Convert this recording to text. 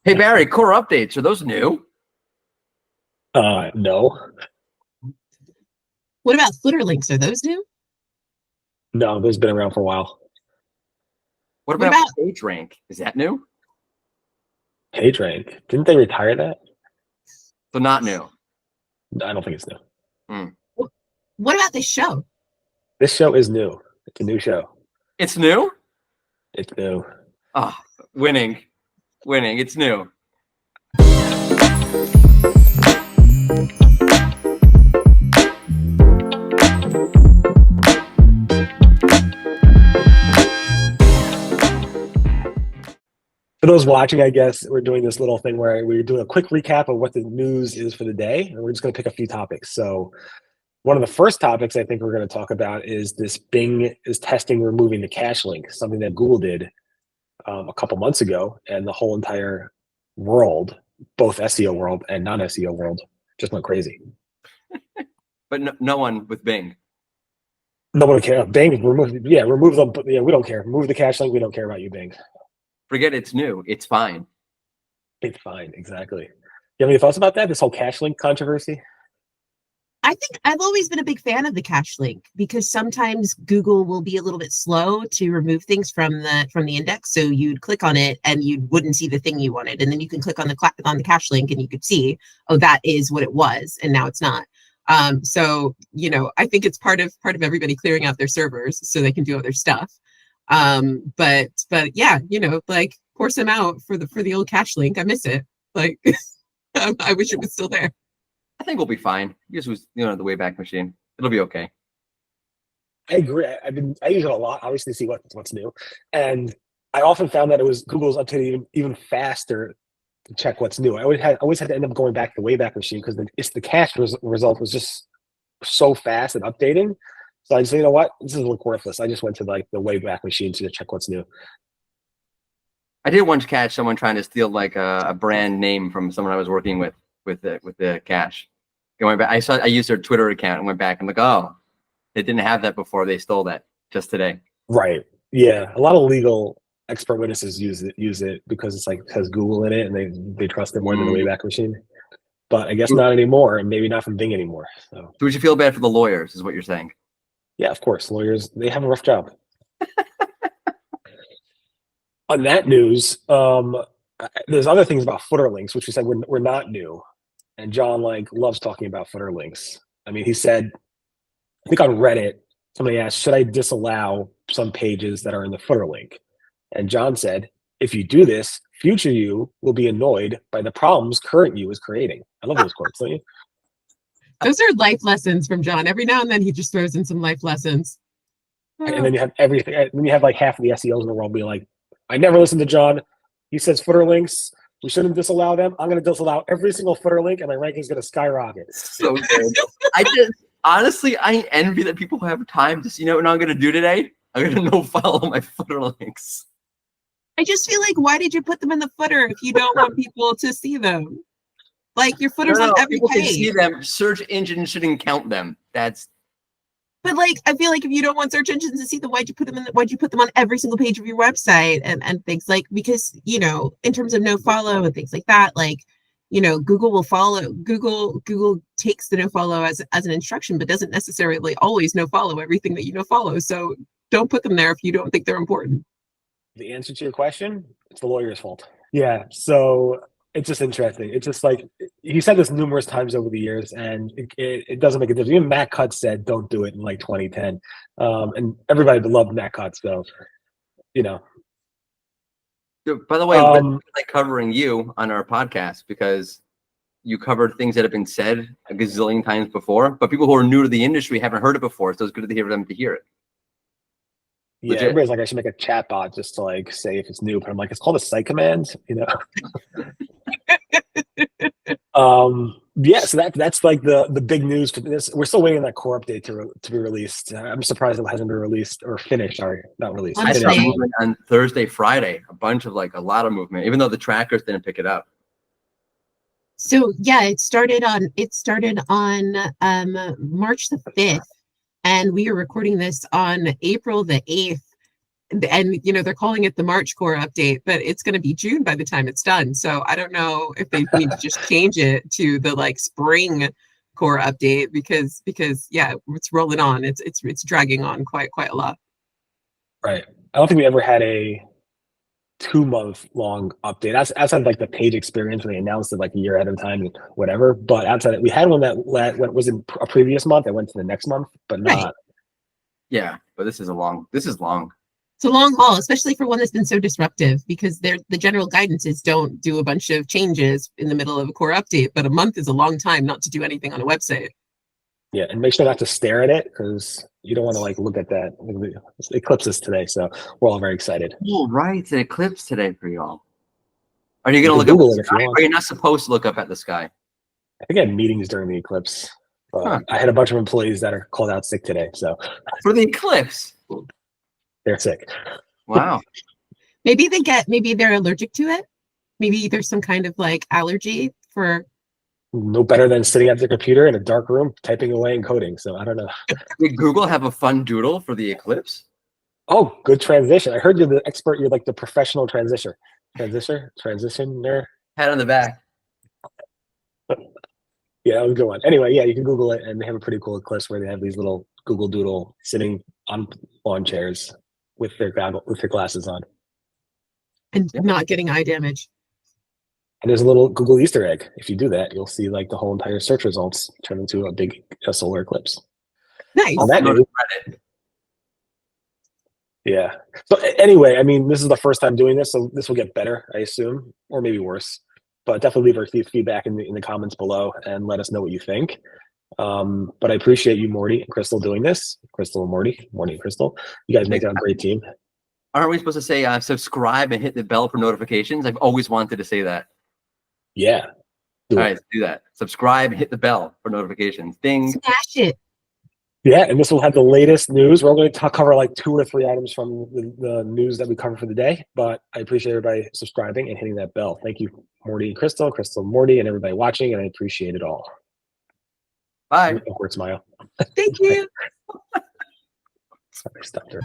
Hey, Barry, core updates. Are those new? No. What about footer links? Are those new? No, those been around for a while. What What about about page rank? Is that new? PageRank. Didn't they retire that? So not new. I don't think it's new. what about this show? This show is new. It's a new show. It's new? It's new. Oh, winning. It's new. For those watching, I guess we're doing this little thing where we're doing a quick recap of what the news is for the day, and we're just going to pick a few topics. So one of the first topics I think we're going to talk about is this Bing is testing removing the cache link, something that Google did a couple months ago, and the whole entire world, both SEO world and non-SEO world, just went crazy. But no one with Bing. No one cares. Bing, remove them. But yeah, we don't care. Remove the cache link. We don't care about you, Bing. Forget it's new. It's fine. It's fine. Exactly. You have any thoughts about that? This whole cache link controversy? I think I've always been a big fan of the cache link because sometimes Google will be a little bit slow to remove things from the index. So you'd click on it and you wouldn't see the thing you wanted, and then you can click on the cache link and you could see, oh, that is what it was, and now it's not. So I think it's part of everybody clearing out their servers so they can do other stuff. But yeah, like pour some out for the old cache link. I miss it. Like I wish it was still there. I think we'll be fine. Use the Wayback Machine. It'll be okay. I agree. I use it a lot, obviously, to see what's new, and I often found that it was Google's updated even faster to check what's new. I always had to end up going back to the Wayback Machine because the cache result was just so fast and updating. So I just said, you know what, this is look worthless. I just went to like the Wayback Machine to check what's new. I did once catch someone trying to steal like a brand name from someone I was working with the cache. Going back, I used their Twitter account and went back and like, oh, they didn't have that before. They stole that just today. Right. Yeah. A lot of legal expert witnesses use it because it's like it has Google in it and they trust it more than the Wayback Machine. But I guess not anymore, and maybe not from Bing anymore. So would you feel bad for the lawyers, is what you're saying? Yeah, of course. Lawyers, they have a rough job. On that news, there's other things about footer links, which we said we're not new. And John loves talking about footer links. I mean, he said, I think on Reddit, somebody asked, should I disallow some pages that are in the footer link? And John said, if you do this, future you will be annoyed by the problems current you is creating. I love those quotes, don't you? Those are life lessons from John. Every now and then he just throws in some life lessons. And then you have everything. And then you have like half of the SEOs in the world be like, I never listened to John. He says footer links. We shouldn't disallow them. I'm going to disallow every single footer link, and my ranking is going to skyrocket. So good. Honestly, I envy that people have time to see. You know what I'm going to do today? I'm going to no follow my footer links. I just feel like, why did you put them in the footer if you don't want people to see them? Like your footer's on every people page. Can see them. Search engine shouldn't count them. But I feel like if you don't want search engines to see them, why'd you put them on every single page of your website and things because in terms of no follow and things like that, Google will follow. Google takes the no follow as an instruction, but doesn't necessarily always no follow everything that you no follow. So don't put them there if you don't think they're important. The answer to your question, it's the lawyer's fault. Yeah. So it's just interesting. It's just like he said this numerous times over the years, and it doesn't make a difference. Even Matt Cutts said, "Don't do it" in 2010, and everybody loved Matt Cutts. So, By the way, we're covering you on our podcast because you covered things that have been said a gazillion times before, but people who are new to the industry haven't heard it before. So it's good to hear them to hear it. Yeah, Legit. everybody's like, I should make a chat bot just to say if it's new, but I'm like, it's called a site command, Yeah, so that's like the big news for this. We're still waiting on that core update to be released. I'm surprised it hasn't been released or finished. Sorry, not released. I saw movement on Thursday, Friday, a lot of movement, even though the trackers didn't pick it up. So yeah, it started on March the 5th. And we are recording this on April the 8th. and they're calling it the March core update, but it's going to be June by the time it's done. So I don't know if they need to just change it to the like spring core update because yeah, it's rolling on. It's dragging on quite a lot. Right. I don't think we ever had a 2-month long update. That's outside of like the page experience when they announced it like a year ahead of time and whatever. But outside of, we had one that was in a previous month that went to the next month, but not. Right. Yeah, but this is long. It's a long haul, especially for one that's been so disruptive, because the general guidance is don't do a bunch of changes in the middle of a core update, but a month is a long time not to do anything on a website. Yeah, and make sure not to stare at it because you don't want to like look at that. Eclipse is today, so we're all very excited. Oh, right. It's an eclipse today for y'all. Are you going to look Google up it if you want. Or you're not supposed to look up at the sky? I think I had meetings during the eclipse. I had a bunch of employees that are called out sick today, so For the eclipse? they're sick. Wow. Maybe they're allergic to it. Maybe there's some kind of like allergy for. No better than sitting at the computer in a dark room typing away and coding. So I don't know. Did Google have a fun doodle for the eclipse? Oh, good transition. I heard you're the expert. You're like the professional transitioner. Transitioner. Pat on the back. Yeah, that was a good one. Anyway, yeah, you can Google it, and they have a pretty cool eclipse where they have these little Google Doodle sitting on lawn chairs with their glasses on, And not getting eye damage. and there's a little Google Easter egg. If you do that, you'll see like the whole entire search results turn into a solar eclipse. Nice. On that Go to note, Reddit. yeah. So anyway, I mean, this is the first time doing this, so this will get better, I assume, or maybe worse. But definitely leave our feedback in the comments below and let us know what you think. But I appreciate you, Mordy and Crystal, doing this. Crystal and Mordy and Crystal. You guys make it a great team. Aren't we supposed to say subscribe and hit the bell for notifications? I've always wanted to say that. Yeah. All right, let's do that. Subscribe, hit the bell for notifications. Ding. Smash it. Yeah, and this will have the latest news. We're going to cover like 2 or 3 items from the news that we cover for the day. But I appreciate everybody subscribing and hitting that bell. Thank you, Mordy and Crystal, Mordy, and everybody watching. And I appreciate it all. Bye. Awkward smile. Thank you. Sorry, I stopped her.